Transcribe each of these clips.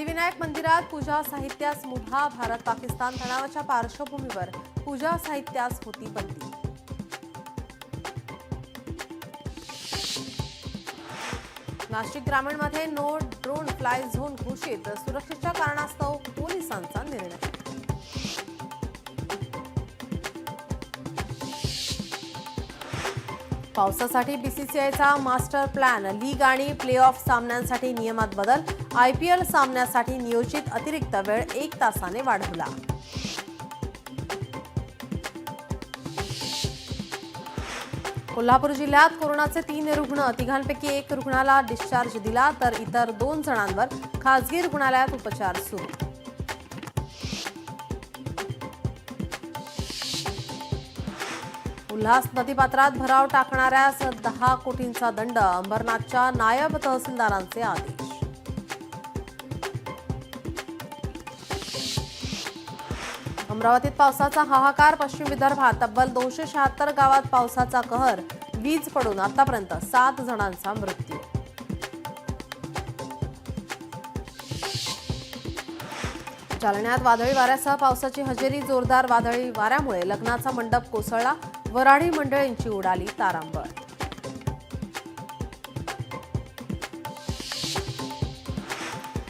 सिद्धिविनायक मंदिरात पूजा साहित्यास मुठा भारत पाकिस्तान तणावाच्या पार्श्वभूमीवर पूजा साहित्यास होती बंदी। नाशिक ग्रामीणमध्ये नो ड्रोन फ्लाय झोन घोषित, सुरक्षेच्या कारणास्तव पोलिसांचा निर्णय। पावसासाठी बीसीसीआयचा मास्टर प्लॅन, लीग आणि प्लेऑफ सामन्यांसाठी नियमात बदल, आयपीएल सामन्यासाठी नियोजित अतिरिक्त वेळ 1 तासाने वाढवला। कोल्हापूर जिल्ह्यात कोरोनाचे 3 रुग्ण, तिघांपैकी 1 रुग्णाला डिस्चार्ज दिला तर इतर 2 जणांवर खासगी रुग्णालयात उपचार सुरू। उल्हास नदीपात्रात भराव टाकणाऱ्यास 10 कोटींचा दंड, अंबरनाथच्या नायब तहसीलदारांचे आदेश। अमरावतीत पावसाचा हाहाकार, पश्चिम विदर्भात तब्बल 276 गावात पावसाचा कहर, वीज पडून आतापर्यंत 7 जणांचा मृत्यू। जालन्यात वादळी वाऱ्यासह पावसाची हजेरी, जोरदार वादळी वाऱ्यामुळे लग्नाचा मंडप कोसळला, वऱ्हाडी मंडळींची उडाली तारांबळ।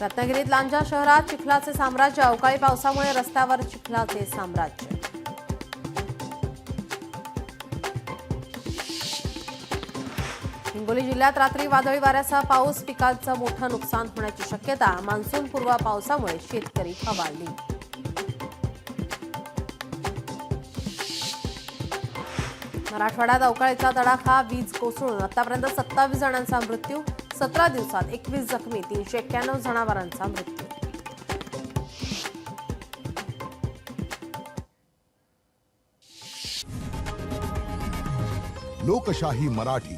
रत्नागिरीत लांजा शहरात चिखलाचे साम्राज्य, अवकाळी पावसामुळे रस्त्यावर चिखलाचे साम्राज्य। हिंगोली जिल्ह्यात रात्री वादळी वाऱ्यासह पाऊस, पिकांचं मोठं नुकसान होण्याची शक्यता, मान्सूनपूर्व पावसामुळे शेतकरी हवालदिल। मराठवाड्यात अवकाळीचा तडाखा, वीज कोसळून आतापर्यंत 27 जणांचा मृत्यू, 17 दिवसात 21 जखमी, 391 जनावरांचा मृत्यू। लोकशाही मराठी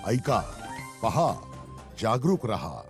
ऐका, पहा, जागरूक रहा।